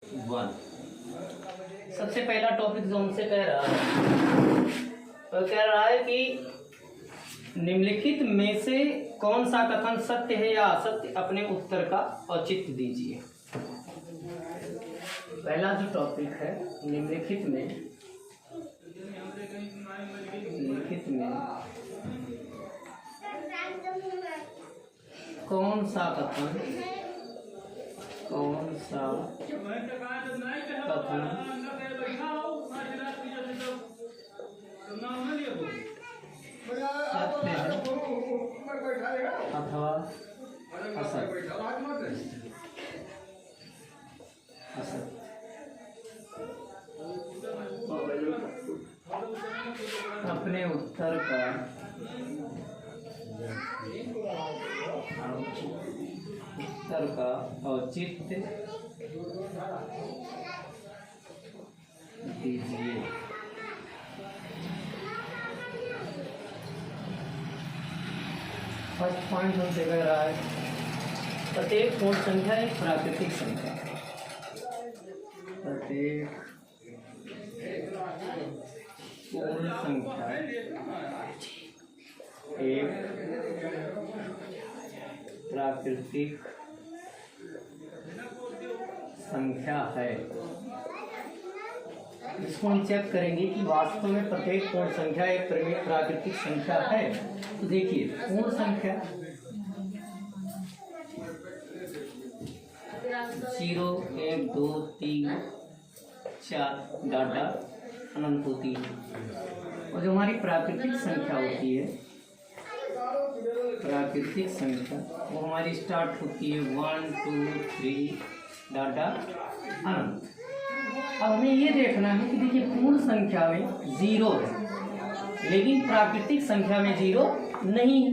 1। सबसे पहला टॉपिक जो हमसे कह रहा है तो कह रहा है कि निम्नलिखित में से कौन सा कथन सत्य है या असत्य, अपने उत्तर का औचित्य दीजिए। पहला जो टॉपिक है, निम्नलिखित में कौन सा कथन सत्य है अथवा असत्य। अपने उत्तर का औचित्य दीजिए। फर्स्ट पॉइंट हमसे कह रहा है प्रत्येक पूर्ण संख्या एक प्राकृतिक संख्या है। प्रत्येक पूर्ण संख्या एक प्राकृतिक संख्या है। इसको हम चेक करेंगे कि वास्तव में प्रत्येक पूर्ण संख्या एक प्राकृतिक संख्या है। तो देखिए, पूर्ण संख्या 0, 1, 2, 3, 4 डाटा अनंत होती है, और जो हमारी प्राकृतिक संख्या होती है, प्राकृतिक संख्या वो हमारी स्टार्ट होती है 1, 2, 3 डाटा अनंत। अब हमें ये देखना है कि देखिए, पूर्ण संख्या में 0 है लेकिन प्राकृतिक संख्या में 0 नहीं है,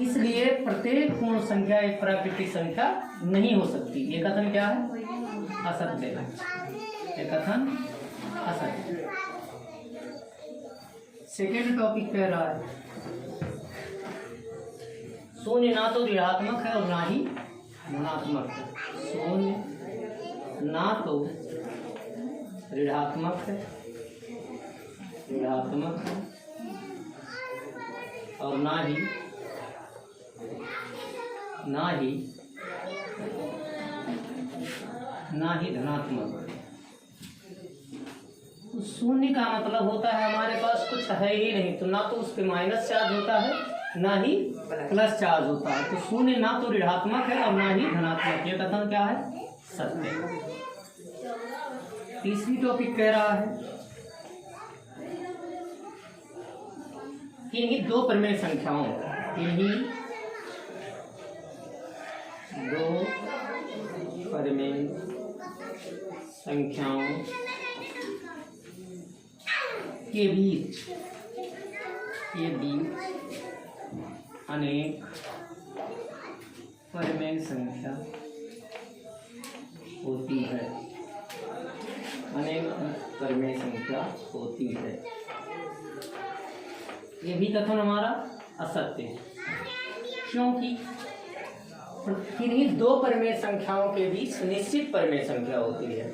इसलिए प्रत्येक पूर्ण संख्या एक प्राकृतिक संख्या नहीं हो सकती। ये कथन क्या है? असत्य है। ये कथन असत्य। सेकेंड टॉपिक कह रहा है शून्य ना तो ऋणात्मक है और ना ही धनात्मक है। शून्य ना तो ऋणात्मक है और ना ही धनात्मक। तो शून्य का मतलब होता है हमारे पास कुछ है ही नहीं, तो ना तो उस पर माइनस चार्ज होता है ना ही प्लस चार्ज होता है। तो शून्य ना तो ऋणात्मक है और ना ही धनात्मक। ये कथन क्या है? सत्य। तीसरी टॉपिक कह रहा है इन्हीं दो परिमेय संख्याओं के बीच अनेक परिमेय संख्या होती है। ये भी कथन हमारा असत्य है, क्योंकि किन्हीं दो परिमेय संख्याओं के बीच निश्चित परिमेय संख्या होती है,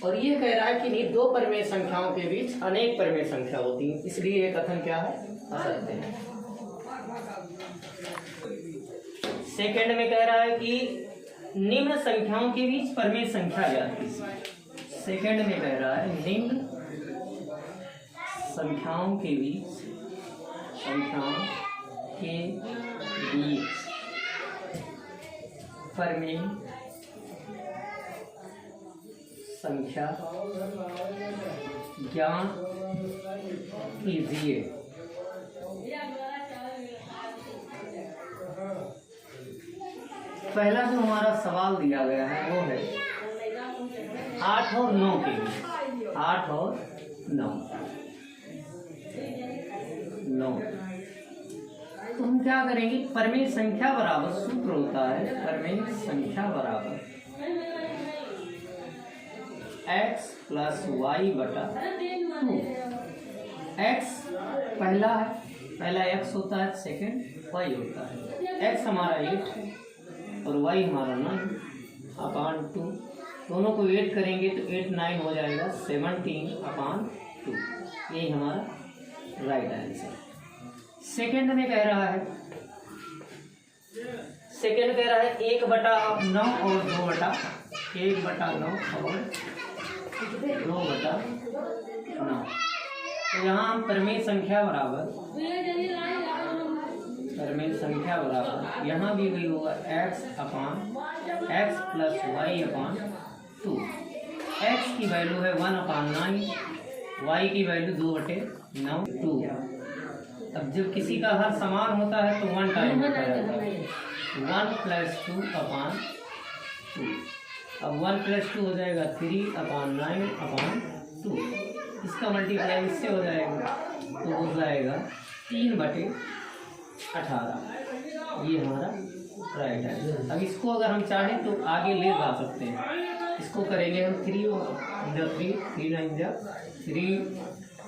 और ये कह रहा है कि इन्हीं दो परिमेय संख्याओं के बीच अनेक परिमेय संख्या होती है, इसलिए ये कथन क्या है? असत्य है। सेकंड में कह रहा है कि निम्न संख्याओं के बीच परिमेय संख्या ज्ञात कीजिए। सेकंड में कह रहा है निम्न संख्याओं के बीच परिमेय संख्या ज्ञात कीजिए। पहला जो हमारा सवाल दिया गया है वो है 8 और 9 के बीच। 8 और 9 तो हम क्या करेंगे? परिमेय संख्या बराबर सूत्र होता है, परिमेय संख्या बराबर x प्लस वाई बटा 2। x पहला है, पहला x होता है, सेकंड y होता है। x हमारा 8 है और y हमारा 9 अपॉन 2 दोनों को ऐड करेंगे तो 8 9 हो जाएगा 17/2। यही हमारा राइट आंसर। सेकंड में कह रहा है 1/9 और 2/9 1/9 और 2/9। तो यहाँ हम परिमेय संख्या बराबर यहाँ भी वही होगा x + y/2। x की वैल्यू है 1/9, y की वैल्यू 2/9 2। अब जब किसी का हर समान होता है तो 1 टाइम होता है 1 + 2/2। अब 1 + 2 हो जाएगा 3/9/2। इसका मल्टीप्लाई इससे हो जाएगा तो हो जाएगा 3/18। ये हमारा राइट है। अब इसको अगर हम चाहें तो आगे ले जा सकते हैं। इसको करेंगे हम 3 9 3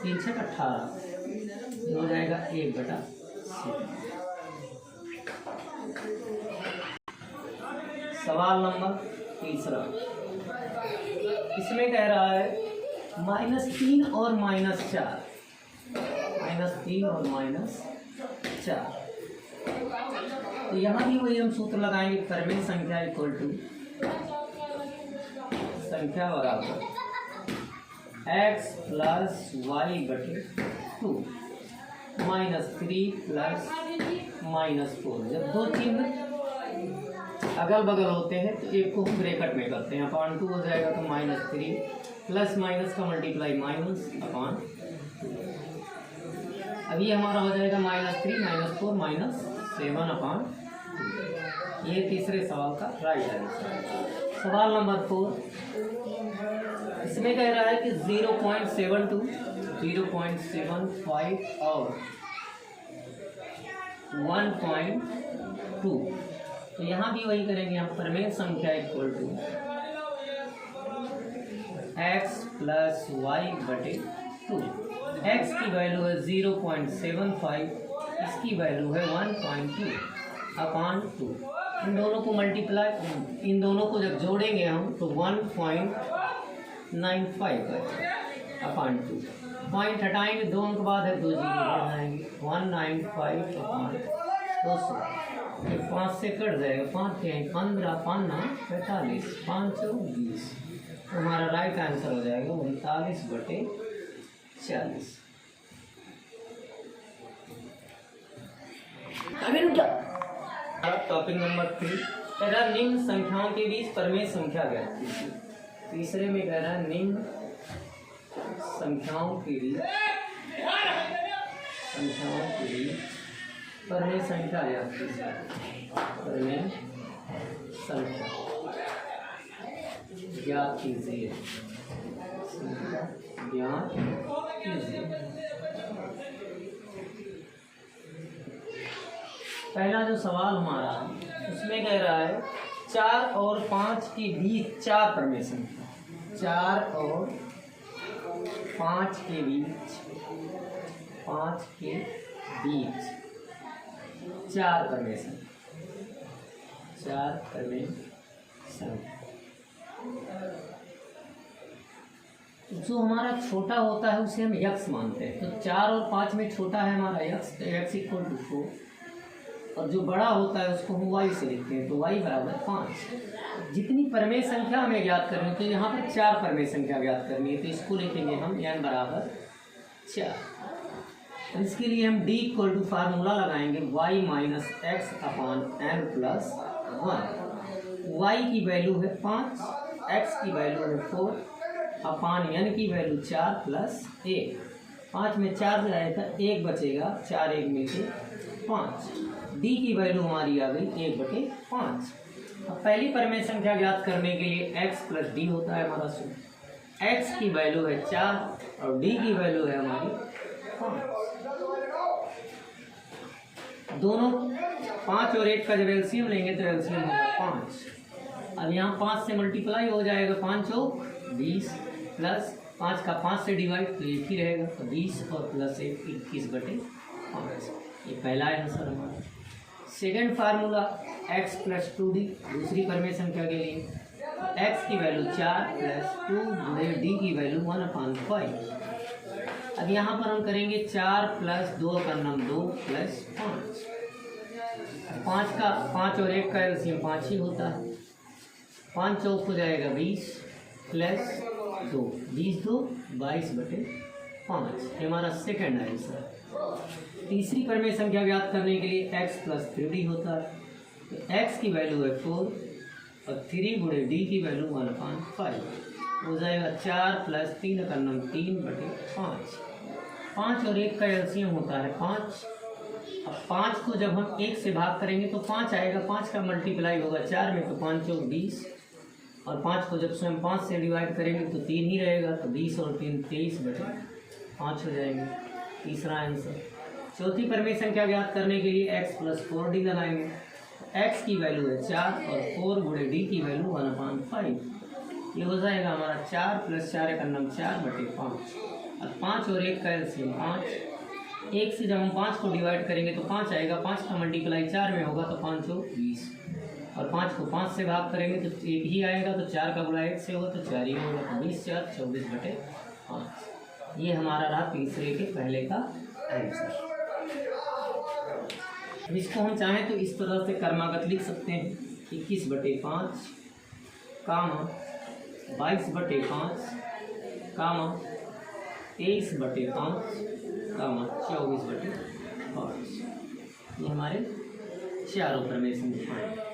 3 6 18 हो जाएगा 1/6। सवाल नंबर 3। इसमें कह रहा है -3 और -4 तो यहाँ भी वही हम सूत्र लगाएंगे। परिमेय संख्या इक्वल टू संख्या बराबर x + y/2 -3 + -4। जब दो चिन्ह अगल बगल होते हैं तो एक को हम ब्रैकेट में करते हैं। /2 हो जाएगा तो -3 प्लस माइनस का मल्टीप्लाई -/2। अभी हमारा हो जाएगा -3 -4 -7/2। ये तीसरे सवाल का राइट आंसर है। सवाल नंबर 4। इसमें कह रहा है कि 0.72 0.75 और 1.2। तो यहाँ भी वही करेंगे हम। परिमेय संख्या equal to x + y/2। x की वैल्यू है 0.75, इसकी वैल्यू है 1.2/2। इन दोनों को मल्टीप्लाई, इन दोनों को जब जोड़ेंगे हम तो 1.95/2। पॉइंट हटाएंगे, 2 अंक बाद है 2 जीरो बढ़ जाएंगे 195/200। ये 5 से कट जाएगा, 5 के 15 5 45 520। तो हमारा राइट आंसर हो जाएगा 39/40। टॉपिक नंबर 3 कह रहा निम्न संख्याओं के बीच परिमेय संख्या ज्ञात कीजिए। तीसरे में कह रहा है निम्न संख्याओं के बीच परिमेय संख्या ज्ञात कीजिए। परिमेय संख्या ज्ञात कीजिए। पहला जो सवाल हमारा है उसमें कह रहा है 4 और 5 के बीच 4 परिमेय संख्या। 4 और 5 के बीच 4 परिमेय संख्या। 4 परिमेय संख्या। जो हमारा छोटा होता है उसे हम x मानते हैं। तो 4 और 5 में छोटा है हमारा x, तो x = 4। और जो बड़ा होता है उसको हम y से लिखते हैं, तो y = 5। जितनी परिमेय संख्या हमें ज्ञात करनी है, तो यहाँ पर 4 परिमेय संख्या ज्ञात करनी है, तो इसको लिखेंगे हम n = 4। तो इसके लिए हम d = फार्मूला लगाएंगे y - x/n + 1। y की वैल्यू है 5, x की वैल्यू है 4, n की वैल्यू 4 + 1। 5 में 4 जाएगा, 1 बचेगा, 4 1 में से 5। d की वैल्यू हमारी आ गई 1/5। अब पहली परिमेय संख्या ज्ञात करने के लिए x + d होता है हमारा सूत्र। x की वैल्यू है 4 और d की वैल्यू है हमारी 5। दोनों 5 और 1 का जब एलसीएम लेंगे तो एलसीएम होगा 5। अब यहाँ 5 से मल्टीप्लाई हो जाएगा, 5 चौक 20 प्लस 5 का 5 से डिवाइड तो 1 ही रहेगा, तो 20 और +1 21/5। ये पहला आंसर हमारा। सेकेंड फार्मूला x + 2d दूसरी परिमेय संख्या के लिए। x की वैल्यू 4 प्लस 2 गुणे डी की वैल्यू 1/5। अब यहाँ पर हम करेंगे 4 प्लस 2 का नाम 2 प्लस 5। 5 और 1 का एलसीएम 5 ही होता है। 5 चौक हो जाएगा 20 प्लस 2, 20 2 22/5। ये हमारा सेकेंड आंसर। तीसरी प्रमेय संख्या ज्ञात करने के लिए x प्लस 3d होता है। तो x की वैल्यू है 4 और 3 गुणे डी की वैल्यू 1/5 हो जाएगा 4 प्लस 3 का नाम 3/5। 5 और 1 का एलसीएम होता है 5। अब 5 को जब हम 1 से भाग करेंगे तो 5 आएगा, 5 का मल्टीप्लाई होगा 4 में, तो 5 चौक 20। और 5 को जब स्वयं 5 से डिवाइड करेंगे तो 3 ही रहेगा, तो 20 और 3 23/5 हो जाएंगे। तीसरा आंसर। चौथी प्रमेय संख्या ज्ञात करने के लिए x प्लस 4d लगाएंगे। x की वैल्यू है 4 और 4 गुणे डी की वैल्यू 1/5। ये हो जाएगा हमारा 4 प्लस 4 का नाम 4/5। अब 5 और 1 का एलसीएम 5। 1 से जब हम 5 को डिवाइड करेंगे तो 5 आएगा, 5 का मल्टीप्लाई 4 में होगा, तो 5 चौक 20। और 5 को 5 से भाग करेंगे तो 1 ही आएगा, तो 4 का गुणा 1 से होगा तो 4 ही होगा, तो 20 4 24/5। ये हमारा रहा तीसरे के पहले का आंसर। इसको हम चाहें तो इस तरह से क्रमागत लिख सकते हैं, 21/5 कामा 22/5 कामा 23/5 कामा 24/5। ये हमारे चारों प्रमेय संख्याएं।